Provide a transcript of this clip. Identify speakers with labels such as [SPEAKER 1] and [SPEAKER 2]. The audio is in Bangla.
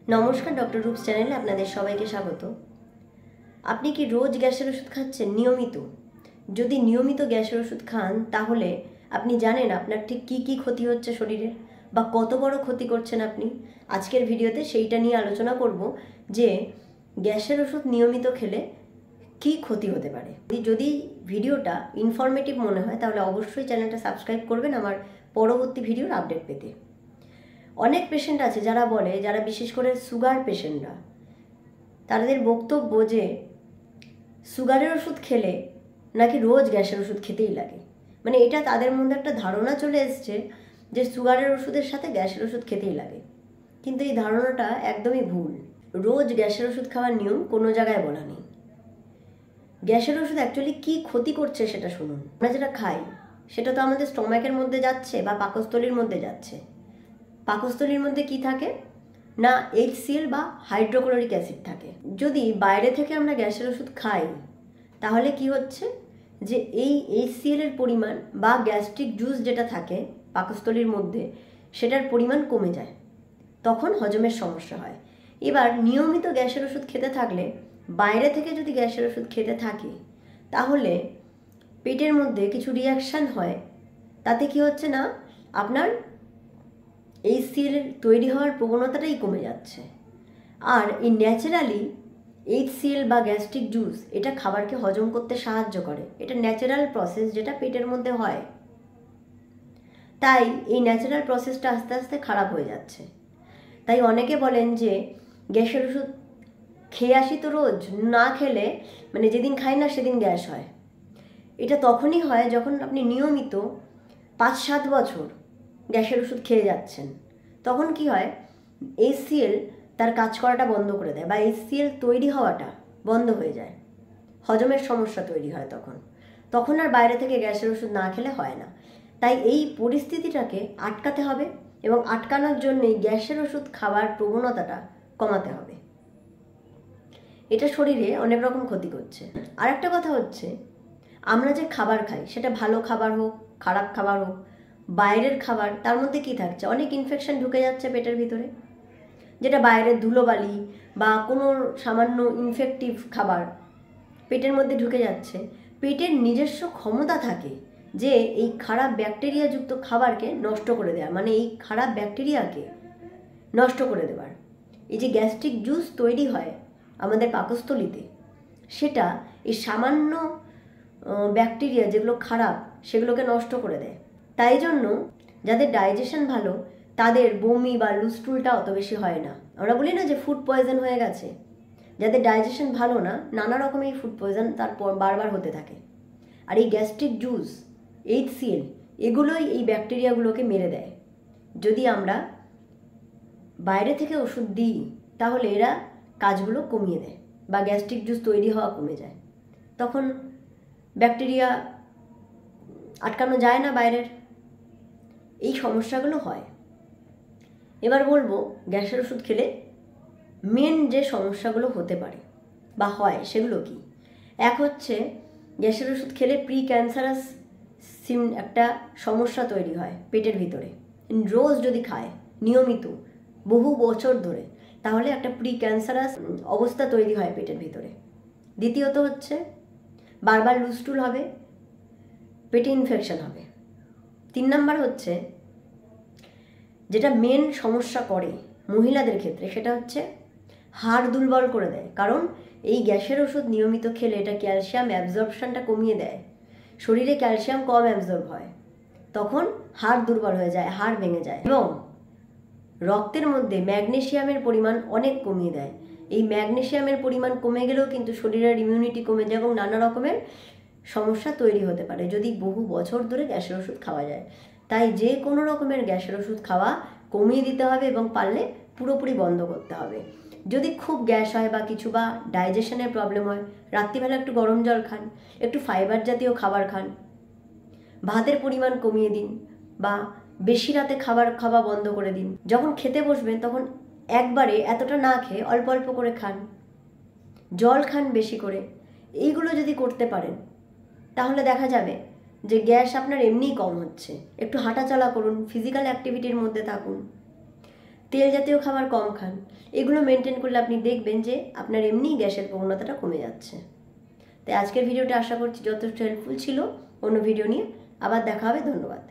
[SPEAKER 1] নমস্কার, ডক্টর রূপস চ্যানেলে আপনাদের সবাইকে স্বাগত। আপনি কি রোজ গ্যাসের ওষুধ খাচ্ছেন নিয়মিত? যদি নিয়মিত গ্যাসের ওষুধ খান তাহলে আপনি জানেন আপনার ঠিক কী কী ক্ষতি হচ্ছে শরীরের, বা কত বড় ক্ষতি করছেন আপনি। আজকের ভিডিওতে সেইটা নিয়ে আলোচনা করব যে গ্যাসের ওষুধ নিয়মিত খেলে কী ক্ষতি হতে পারে। যদি ভিডিওটা ইনফরমেটিভ মনে হয় তাহলে অবশ্যই চ্যানেলটা সাবস্ক্রাইব করবেন আমার পরবর্তী ভিডিওর আপডেট পেতে। অনেক পেশেন্ট আছে যারা বলে, যারা বিশেষ করে সুগার পেশেন্টরা, তাদের বক্তব্য যে সুগারের ওষুধ খেলে নাকি রোজ গ্যাসের ওষুধ খেতেই লাগে। মানে এটা তাদের মধ্যে একটা ধারণা চলে এসছে যে সুগারের ওষুধের সাথে গ্যাসের ওষুধ খেতেই লাগে, কিন্তু এই ধারণাটা একদমই ভুল। রোজ গ্যাসের ওষুধ খাওয়ার নিয়ম কোনো জায়গায় বলা নেই। গ্যাসের ওষুধ অ্যাকচুয়ালি কী ক্ষতি করছে সেটা শুনুন। আমরা যেটা খাই সেটা তো আমাদের স্টমাকের মধ্যে যাচ্ছে বা পাকস্থলীর মধ্যে যাচ্ছে। পাকস্থলীর মধ্যে কি থাকে না, HCl বা হাইড্রোক্লোরিক অ্যাসিড থাকে। যদি বাইরে থেকে আমরা গ্যাসের ওষুধ খাই তাহলে কি হচ্ছে যে এই HCl এর পরিমাণ বা গ্যাস্ট্রিক জুস যেটা থাকে পাকস্থলীর মধ্যে সেটার পরিমাণ কমে যায়, তখন হজমের সমস্যা হয়। এবার নিয়মিত গ্যাসের ওষুধ খেতে থাকলে, বাইরে থেকে যদি গ্যাসের ওষুধ খেতে থাকি তাহলে পেটের মধ্যে কিছু রিয়াকশান হয়। তাতে কি হচ্ছে না, আপনার HCl তৈরি হওয়ার প্রবণতাটাই কমে যাচ্ছে। আর এই ন্যাচারালি HCl বা গ্যাস্ট্রিক জুস এটা খাবারকে হজম করতে সাহায্য করে। এটা ন্যাচারাল প্রসেস যেটা পেটের মধ্যে হয়। তাই এই ন্যাচারাল প্রসেসটা আস্তে আস্তে খারাপ হয়ে যাচ্ছে। তাই অনেকে বলেন যে গ্যাসের ওষুধ খেয়ে আসি তো রোজ, না খেলে মানে যেদিন খাই না সেদিন গ্যাস হয়। এটা তখনই হয় যখন আপনি নিয়মিত 5-7 বছর গ্যাসের ওষুধ খেয়ে যাচ্ছেন। তখন কি হয়, HCl তার কাজ করাটা বন্ধ করে দেয় বা HCl তৈরি হওয়াটা বন্ধ হয়ে যায়, হজমের সমস্যা তৈরি হয়। তখন আর বাইরে থেকে গ্যাসের ওষুধ না খেলে হয় না। তাই এই পরিস্থিতিটাকে আটকাতে হবে এবং আটকানোর জন্যই গ্যাসের ওষুধ খাওয়ার প্রবণতাটা কমাতে হবে। এটা শরীরে অনেক রকম ক্ষতি করছে। আর একটা কথা হচ্ছে, আমরা যে খাবার খাই সেটা ভালো খাবার হোক খারাপ খাবার হোক, বাইরের খাবার তার মধ্যে কি থাকছে, অনেক ইনফেকশন ঢুকে যাচ্ছে পেটের ভিতরে। যেটা বাইরের ধুলোবালি বা কোনো সামান্য ইনফেক্টিভ খাবার পেটের মধ্যে ঢুকে যাচ্ছে, পেটের নিজস্ব ক্ষমতা থাকে যে এই খারাপ ব্যাকটেরিয়াযুক্ত খাবারকে নষ্ট করে দেওয়া, মানে এই খারাপ ব্যাকটেরিয়াকে নষ্ট করে দেওয়ার। এই যে গ্যাস্ট্রিক জুস তৈরি হয় আমাদের পাকস্থলীতে, সেটা এই সামান্য ব্যাকটেরিয়া যেগুলো খারাপ সেগুলোকে নষ্ট করে দেয়। তাই জন্য যাদের ডাইজেশন ভালো তাদের বমি বা লুজটুলটা অত বেশি হয় না। আমরা বলি না যে ফুড পয়জন হয়ে গেছে, যাদের ডাইজেশন ভালো না নানা রকমের ফুড পয়জন তারপর বারবার হতে থাকে। আর এই গ্যাস্ট্রিক জুস, HCl এগুলোই এই ব্যাকটেরিয়াগুলোকে মেরে দেয়। যদি আমরা বাইরে থেকে ওষুধ দিই তাহলে এরা কাজগুলো কমিয়ে দেয় বা গ্যাস্ট্রিক জুস তৈরি হওয়া কমে যায়। তখন ব্যাকটেরিয়া আটকানো যায় না বাইরের, এই সমস্যাগুলো হয়। এবার বলবো গ্যাসের ওষুধ খেলে মেন যে সমস্যাগুলো হতে পারে বা হয় সেগুলো কি। এক হচ্ছে, গ্যাসের ওষুধ খেলে প্রি ক্যান্সারাস একটা সমস্যা তৈরি হয় পেটের ভিতরে। রোজ যদি খায় নিয়মিত বহু বছর ধরে তাহলে একটা প্রি ক্যান্সারাস অবস্থা তৈরি হয় পেটের ভিতরে। দ্বিতীয়ত হচ্ছে, বারবার লুজটুল হবে, পেটে ইনফেকশন হবে। 3 নাম্বার হচ্ছে, যেটা মেন সমস্যা করে মহিলাদের ক্ষেত্রে, সেটা হচ্ছে হাড় দুর্বল করে দেয়। কারণ এই গ্যাসের ওষুধ নিয়মিত খেলে এটা ক্যালসিয়াম অ্যাবজর্পশনটা কমিয়ে দেয়। শরীরে ক্যালসিয়াম কম অ্যাবজর্ব হয়, তখন হাড় দুর্বল হয়ে যায়, হাড় ভেঙে যায়। এবং রক্তের মধ্যে ম্যাগনেসিয়ামের পরিমাণ অনেক কমিয়ে দেয়। এই ম্যাগনেসিয়ামের পরিমাণ কমে গেলেও কিন্তু শরীরের ইমিউনিটি কমে যায় এবং নানা রকমের সমস্যা তৈরি হতে পারে যদি বহু বছর ধরে গ্যাসের ওষুধ খাওয়া যায়। তাই যে কোনো রকমের গ্যাসের ওষুধ খাওয়া কমিয়ে দিতে হবে এবং পারলে পুরোপুরি বন্ধ করতে হবে। যদি খুব গ্যাস হয় বা কিছু বা ডাইজেশনের প্রবলেম হয়, রাত্রিবেলা একটু গরম জল খান, একটু ফাইবার জাতীয় খাবার খান, ভাতের পরিমাণ কমিয়ে দিন বা বেশি রাতে খাওয়া বন্ধ করে দিন। যখন খেতে বসবেন তখন একবারে এতটা না খেয়ে অল্প অল্প করে খান, জল খান বেশি করে। এইগুলো যদি করতে পারেন তাহলে দেখা যাবে যে গ্যাস আপনার এমনিই কম হচ্ছে। একটু হাঁটাচলা করুন, ফিজিক্যাল অ্যাক্টিভিটির মধ্যে থাকুন। তেল জাতীয় খাবার কম খান। এগুলো মেনটেন করলে আপনি দেখবেন যে আপনার এমনিই গ্যাসের প্রবণতাটা কমে যাচ্ছে। তাই আজকের ভিডিওটা আশা করছি যথেষ্ট হেল্পফুল ছিল। অন্য ভিডিও নিয়ে আবার দেখা হবে। ধন্যবাদ।